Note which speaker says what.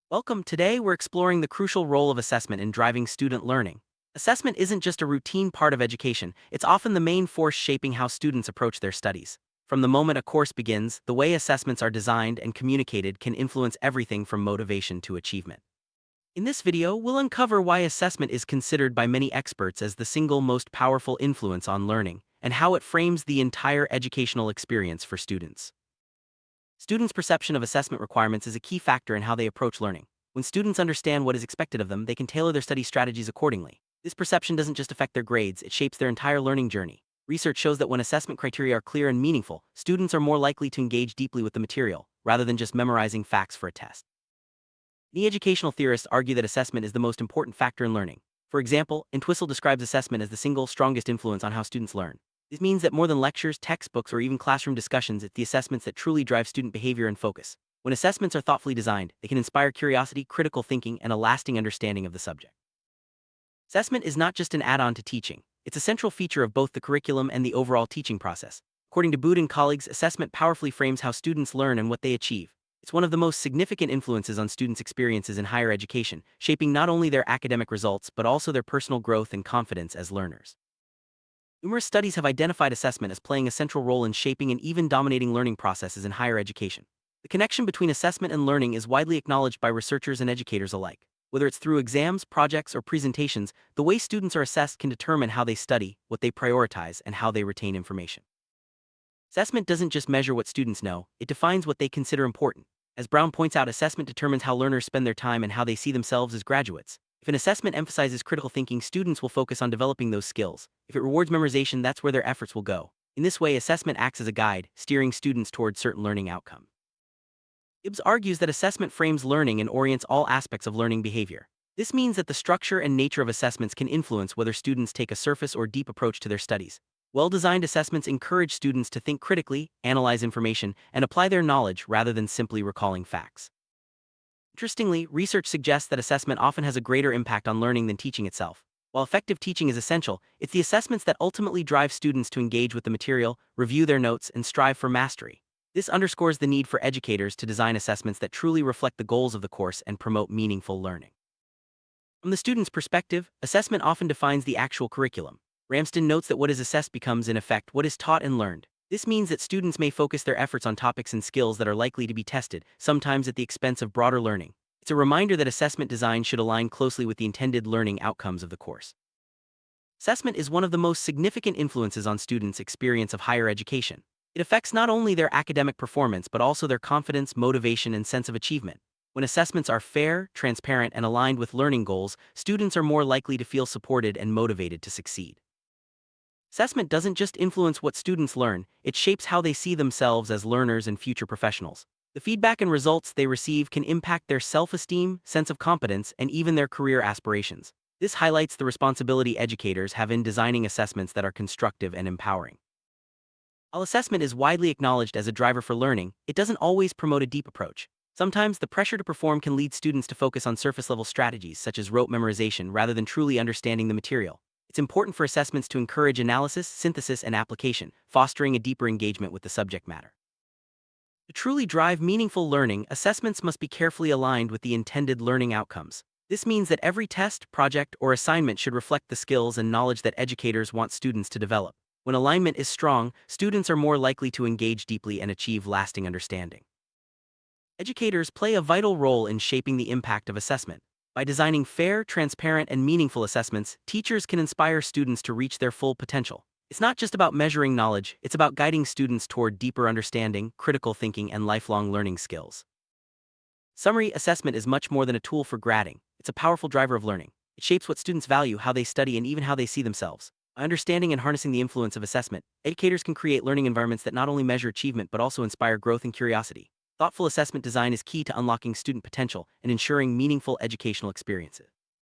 Speaker 1: Welcome. Today, we're exploring the crucial role of assessment in driving student learning. Assessment isn't just a routine part of education, it's often the main force shaping how students approach their studies. From the moment a course begins, the way assessments are designed and communicated can influence everything from motivation to achievement. In this video, we'll uncover why assessment is considered by many experts as the single most powerful influence on learning, and how it frames the entire educational experience for students. Students' perception of assessment requirements is a key factor in how they approach learning. When students understand what is expected of them, they can tailor their study strategies accordingly. This perception doesn't just affect their grades, it shapes their entire learning journey. Research shows that when assessment criteria are clear and meaningful, students are more likely to engage deeply with the material, rather than just memorizing facts for a test. Many educational theorists argue that assessment is the most important factor in learning. For example, Entwistle describes assessment as the single strongest influence on how students learn. This means that more than lectures, textbooks, or even classroom discussions, it's the assessments that truly drive student behavior and focus. When assessments are thoughtfully designed, they can inspire curiosity, critical thinking, and a lasting understanding of the subject. Assessment is not just an add-on to teaching. It's a central feature of both the curriculum and the overall teaching process. According to Boot and colleagues, assessment powerfully frames how students learn and what they achieve. It's one of the most significant influences on students' experiences in higher education, shaping not only their academic results but also their personal growth and confidence as learners. Numerous studies have identified assessment as playing a central role in shaping and even dominating learning processes in higher education. The connection between assessment and learning is widely acknowledged by researchers and educators alike. Whether it's through exams, projects, or presentations, the way students are assessed can determine how they study, what they prioritize, and how they retain information. Assessment doesn't just measure what students know, it defines what they consider important. As Brown points out, assessment determines how learners spend their time and how they see themselves as graduates. If an assessment emphasizes critical thinking, students will focus on developing those skills. If it rewards memorization, that's where their efforts will go. In this way, assessment acts as a guide, steering students toward certain learning outcomes. Gibbs argues that assessment frames learning and orients all aspects of learning behavior. This means that the structure and nature of assessments can influence whether students take a surface or deep approach to their studies. Well-designed assessments encourage students to think critically, analyze information, and apply their knowledge rather than simply recalling facts. Interestingly, research suggests that assessment often has a greater impact on learning than teaching itself. While effective teaching is essential, it's the assessments that ultimately drive students to engage with the material, review their notes, and strive for mastery. This underscores the need for educators to design assessments that truly reflect the goals of the course and promote meaningful learning. From the student's perspective, assessment often defines the actual curriculum. Ramsden notes that what is assessed becomes, in effect, what is taught and learned. This means that students may focus their efforts on topics and skills that are likely to be tested, sometimes at the expense of broader learning. It's a reminder that assessment design should align closely with the intended learning outcomes of the course. Assessment is one of the most significant influences on students' experience of higher education. It affects not only their academic performance but also their confidence, motivation, and sense of achievement. When assessments are fair, transparent, and aligned with learning goals, students are more likely to feel supported and motivated to succeed. Assessment doesn't just influence what students learn, it shapes how they see themselves as learners and future professionals. The feedback and results they receive can impact their self-esteem, sense of competence, and even their career aspirations. This highlights the responsibility educators have in designing assessments that are constructive and empowering. While assessment is widely acknowledged as a driver for learning, it doesn't always promote a deep approach. Sometimes the pressure to perform can lead students to focus on surface-level strategies such as rote memorization rather than truly understanding the material. It's important for assessments to encourage analysis, synthesis, and application, fostering a deeper engagement with the subject matter. To truly drive meaningful learning, assessments must be carefully aligned with the intended learning outcomes. This means that every test, project, or assignment should reflect the skills and knowledge that educators want students to develop. When alignment is strong, students are more likely to engage deeply and achieve lasting understanding. Educators play a vital role in shaping the impact of assessment. By designing fair, transparent, and meaningful assessments, teachers can inspire students to reach their full potential. It's not just about measuring knowledge, it's about guiding students toward deeper understanding, critical thinking, and lifelong learning skills. Summary: assessment is much more than a tool for grading. It's a powerful driver of learning. It shapes what students value, how they study, and even how they see themselves. By understanding and harnessing the influence of assessment, educators can create learning environments that not only measure achievement but also inspire growth and curiosity. Thoughtful assessment design is key to unlocking student potential and ensuring meaningful educational experiences.